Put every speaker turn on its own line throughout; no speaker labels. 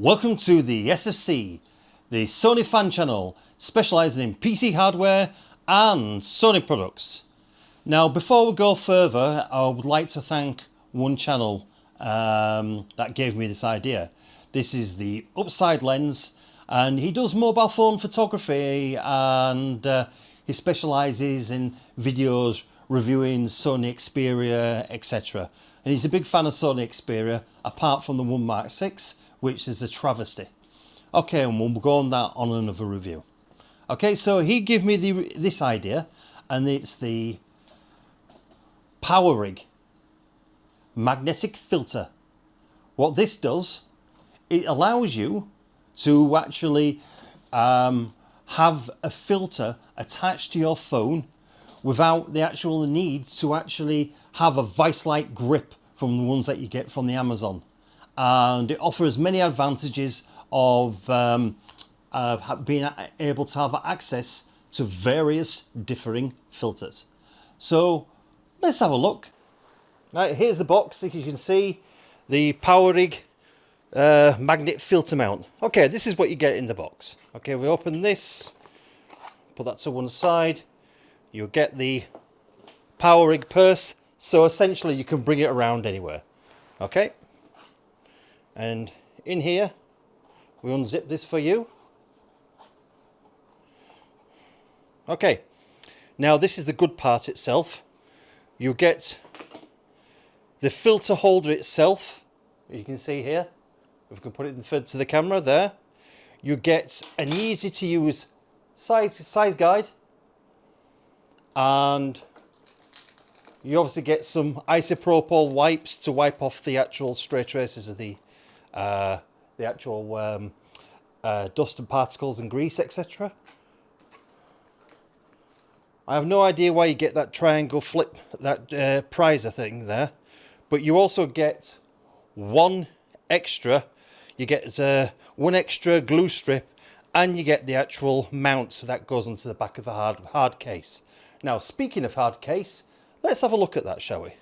Welcome to the SFC, the Sony fan channel specialising in PC hardware and Sony products. Now, before we go further, I would like to thank one channel that gave me this idea. This is the Upside Lens, and he does mobile phone photography, and he specialises in videos reviewing Sony Xperia, etc. And he's a big fan of Sony Xperia, apart from the 1 Mark 6, which is a travesty. Okay, and we'll go on that on another review. Okay, so he gave me this idea, and it's the Powerig magnetic filter. What this does, it allows you to actually have a filter attached to your phone without the actual need to actually have a vice-like grip from the ones that you get from the Amazon. And it offers many advantages of being able to have access to various differing filters. So let's have a look. Right, here's the box. As you can see, the Powerig magnet filter mount. Okay, this is what you get in the box. Okay, we open this, put that to one side. You'll get the Powerig purse, so essentially you can bring it around anywhere. Okay, and in here we unzip this for you. Okay, now this is the good part itself. You get the filter holder itself, you can see here, if we can put it to the camera there. You get an easy to use size guide, and you obviously get some isopropyl wipes to wipe off the actual stray traces of the actual dust and particles and grease, etc. I have no idea why you get that triangle flip, that prizer thing there, but you also get one extra. You get one extra glue strip, and you get the actual mount that goes onto the back of the hard case. Now, speaking of hard case, let's have a look at that, shall we?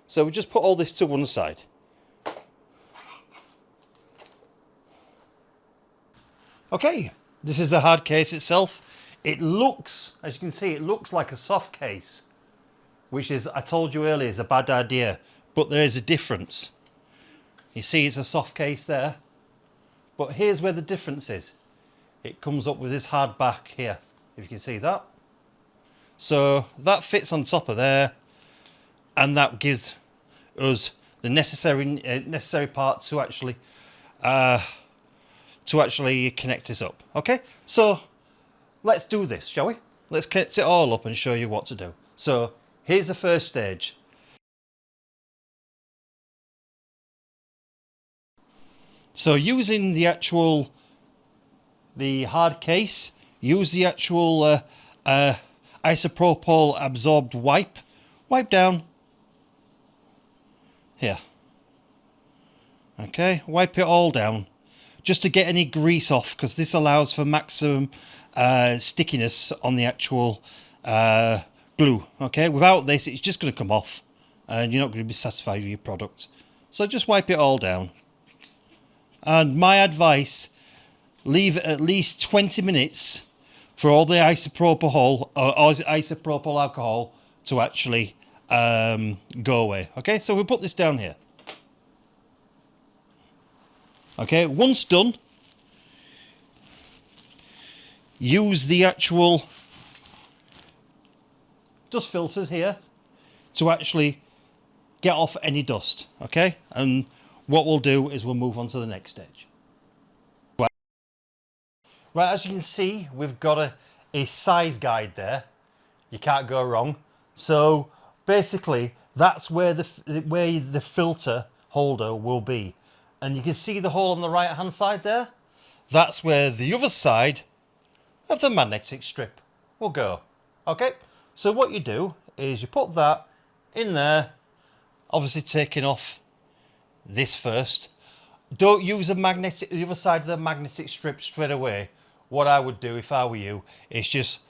So we just put all this to one side. Okay, this is the hard case itself. It looks, as you can see, it looks like a soft case, which is, I told you earlier, is a bad idea, but there is a difference. You see it's a soft case there, but here's where the difference is. It comes up with this hard back here, if you can see that. So that fits on top of there, and that gives us the necessary part to actually connect this up. Okay, so let's do this, shall we? Let's connect it all up and show you what to do. So here's the first stage. So using the hard case, use the actual isopropyl absorbed wipe down here. Okay, wipe it all down just to get any grease off, because this allows for maximum stickiness on the actual glue. Okay, without this it's just going to come off and you're not going to be satisfied with your product. So just wipe it all down, and my advice, leave it at least 20 minutes for all the isopropyl alcohol to actually go away. Okay, so we'll put this down here. Okay, once done, use the actual dust filters here to actually get off any dust. Okay, and what we'll do is we'll move on to the next stage. Right, as you can see, we've got a size guide there. You can't go wrong. So basically, that's where the filter holder will be. And you can see the hole on the right hand side there. That's where the other side of the magnetic strip will go. Okay, so what you do is you put that in there, obviously taking off this first. Don't use the other side of the magnetic strip straight away. What I would do if I were you is just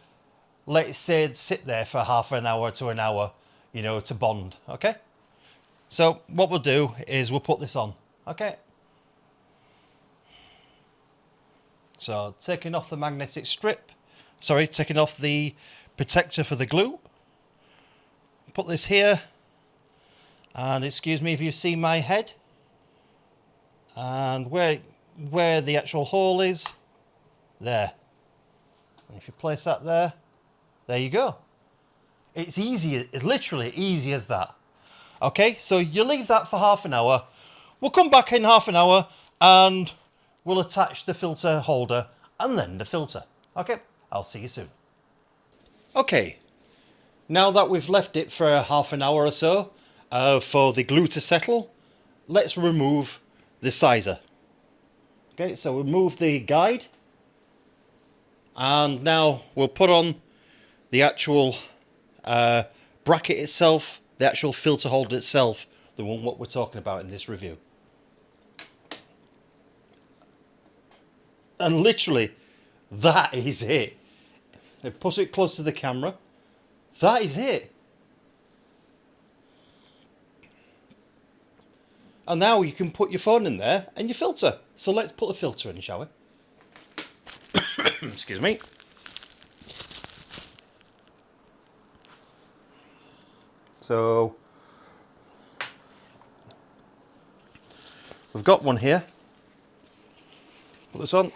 let it sit there for half an hour to an hour, you know, to bond. Okay, so what we'll do is we'll put this on. Okay, So taking off the magnetic strip, sorry, taking off the protector for the glue. Put this here, and excuse me if you see my head, and where the actual hole is, there. And if you place that there, there you go. It's easy, it's literally easy as that. Okay, so you leave that for half an hour. We'll come back in half an hour and we'll attach the filter holder and then the filter. Okay, I'll see you soon. Okay, now that we've left it for half an hour or so for the glue to settle, let's remove the sizer. Okay, so we'll remove the guide, and now we'll put on the actual bracket itself, the actual filter holder itself, the one what we're talking about in this review. And literally, that is it. If put it close to the camera, that is it. And now you can put your phone in there and your filter. So let's put the filter in, shall we? Excuse me. So we've got one here. Put this on.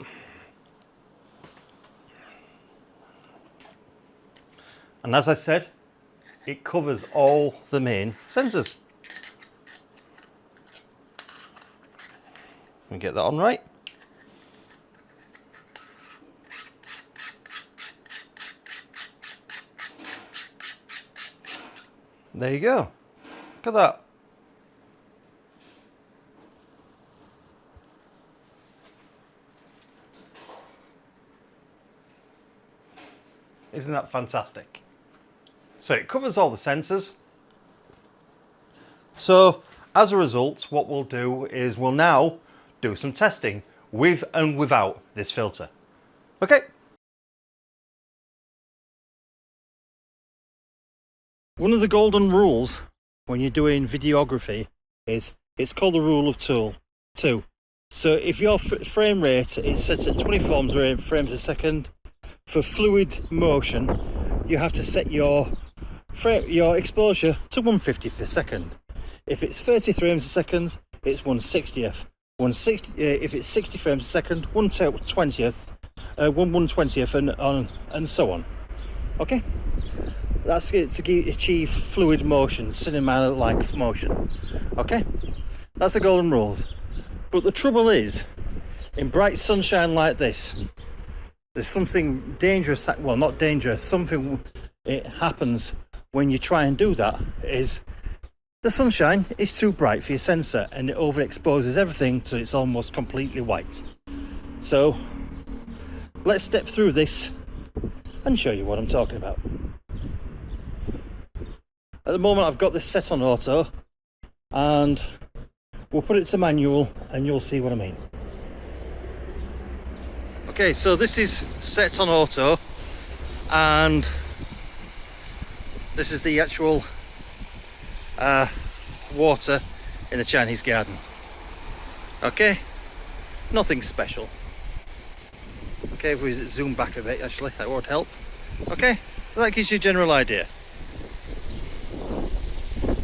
And as I said, it covers all the main sensors. Let me get that on right. There you go. Look at that. Isn't that fantastic? So it covers all the sensors. So as a result, what we'll do is we'll now do some testing with and without this filter. Okay. One of the golden rules when you're doing videography is it's called the rule of two. So if your frame rate is set at 20 frames a second, for fluid motion, you have to set your exposure to 150 per second. If it's 30 frames a second, it's 1/60th. If it's 60 frames a second, 1/20th, 1/20th, and so on. Okay, that's it to achieve fluid motion, cinema-like motion. Okay, that's the golden rules. But the trouble is, in bright sunshine like this, there's something dangerous, well, not dangerous, something it happens when you try and do that, is the sunshine is too bright for your sensor and it overexposes everything till it's almost completely white. So let's step through this and show you what I'm talking about. At the moment I've got this set on auto, and we'll put it to manual and you'll see what I mean. Okay, so this is set on auto, and this is the actual water in the Chinese garden. Okay, nothing special. Okay, if we zoom back a bit, actually, that would help. Okay, so that gives you a general idea.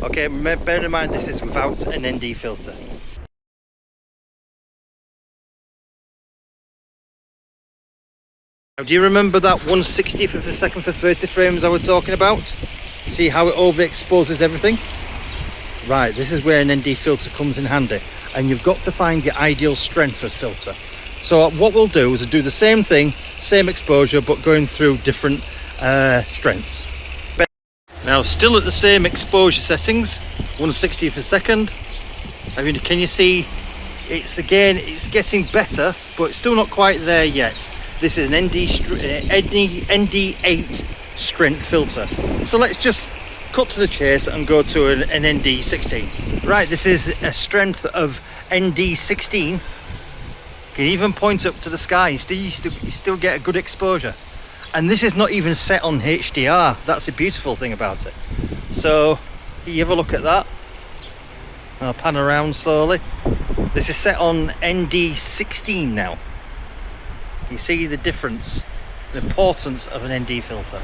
Okay, bear in mind this is without an ND filter. Now, do you remember that 1/60th of a second for 30 frames I was talking about? See how it overexposes everything? Right, this is where an ND filter comes in handy, and you've got to find your ideal strength of filter. So what we'll do is do the same thing, same exposure, but going through different strengths. Now, still at the same exposure settings, 1/60th of a second. I mean, can you see? It's getting better, but it's still not quite there yet. This is an ND8 strength filter. So let's just cut to the chase and go to an ND16. Right, this is a strength of ND16. You can even point up to the sky, you still get a good exposure. And this is not even set on HDR. That's the beautiful thing about it. So you have a look at that. I'll pan around slowly. This is set on ND16 now. You see the difference, the importance of an ND filter.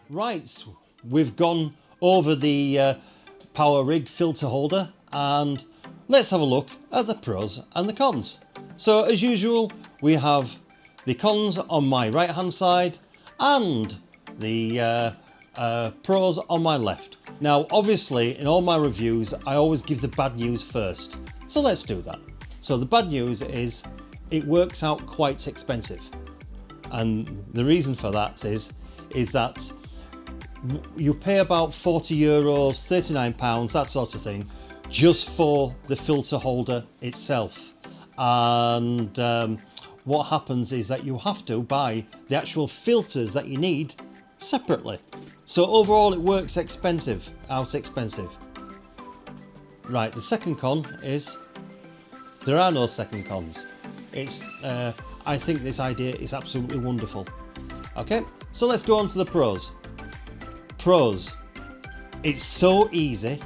Right, we've gone over the Powerig filter holder, and let's have a look at the pros and the cons. So as usual, we have the cons on my right hand side and the pros on my left. Now obviously in all my reviews I always give the bad news first, so let's do that. So the bad news is it works out quite expensive, and the reason for that is that you pay about €40, £39, that sort of thing, just for the filter holder itself. And what happens is that you have to buy the actual filters that you need separately. So overall it works expensive, Right, the second con is there are no second cons. It's I think this idea is absolutely wonderful. Okay, so let's go on to the pros. Pros, it's so easy,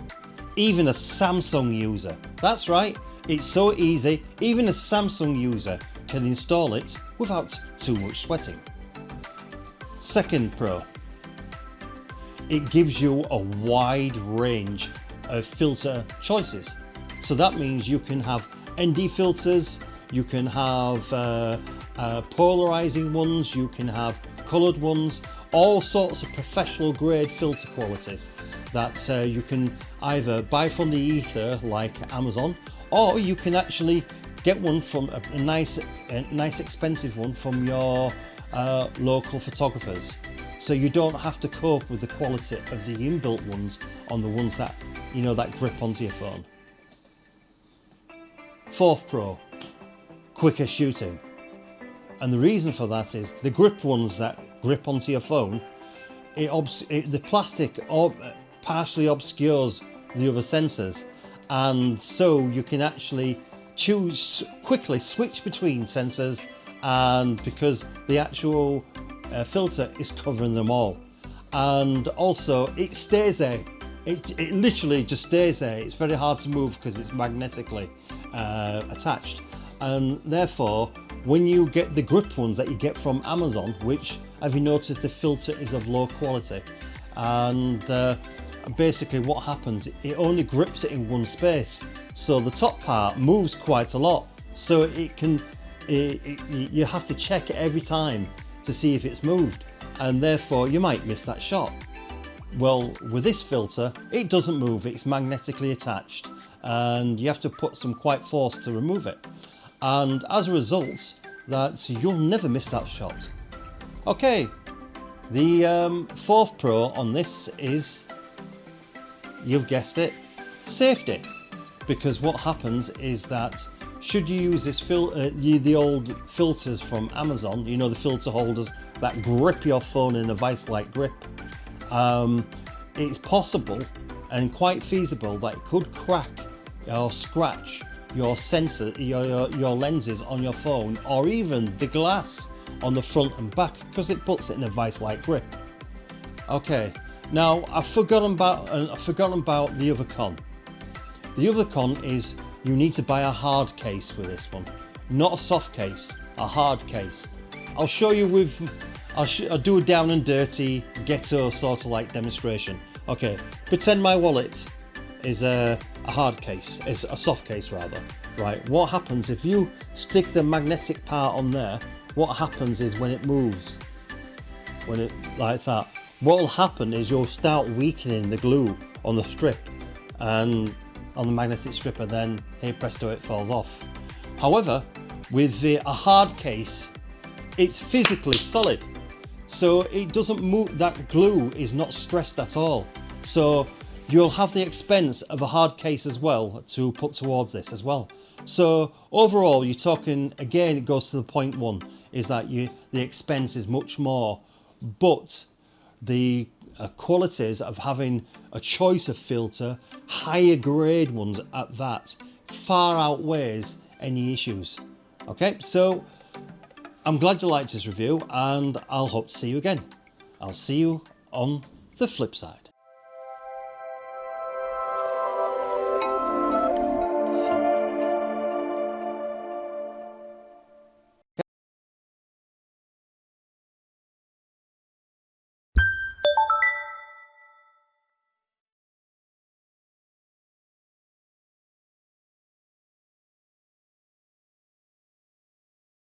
even a Samsung user, that's right, it's so easy, even a Samsung user can install it without too much sweating. Second pro, it gives you a wide range of filter choices. So that means you can have ND filters, you can have polarizing ones, you can have coloured ones, all sorts of professional grade filter qualities that you can either buy from the ether like Amazon, or you can actually get one from a nice expensive one from your local photographers. So you don't have to cope with the quality of the inbuilt ones on the ones that, you know, that grip onto your phone. Fourth pro, quicker shooting. And the reason for that is the grip ones that grip onto your phone, the plastic partially obscures the other sensors, and so you can actually quickly switch between sensors, and because the actual filter is covering them all, and also it stays there. It literally just stays there. It's very hard to move because it's magnetically attached, and therefore when you get the grip ones that you get from Amazon, which, have you noticed, the filter is of low quality, and basically what happens, it only grips it in one space, so the top part moves quite a lot, so you have to check it every time to see if it's moved, and therefore you might miss that shot. Well, with this filter it doesn't move, it's magnetically attached, and you have to put some quite force to remove it, and as a result that you'll never miss that shot. Okay, the fourth pro on this is, you've guessed it, safety. Because what happens is that should you use this the old filters from Amazon, you know, the filter holders that grip your phone in a vice-like grip, it's possible and quite feasible that it could crack or scratch your sensor, your lenses on your phone, or even the glass on the front and back, because it puts it in a vice-like grip. Okay, now I've forgotten about the other con. The other con is you need to buy a hard case with this one, not a soft case, a hard case. I'll show you with, I'll do a down and dirty ghetto sort of like demonstration. Okay, pretend my wallet is a hard case, is a soft case rather. Right, what happens if you stick the magnetic part on there? What happens is when it moves, when it like that, what will happen is you'll start weakening the glue on the strip and on the magnetic strip, and then hey presto, it falls off. However, with a hard case, it's physically solid, so it doesn't move. That glue is not stressed at all, so you'll have the expense of a hard case as well to put towards this as well. So overall, you're talking, again, it goes to the point one, is that the expense is much more, but the qualities of having a choice of filter, higher grade ones at that, far outweighs any issues. Okay, so I'm glad you liked this review, and I'll hope to see you again. I'll see you on the flip side.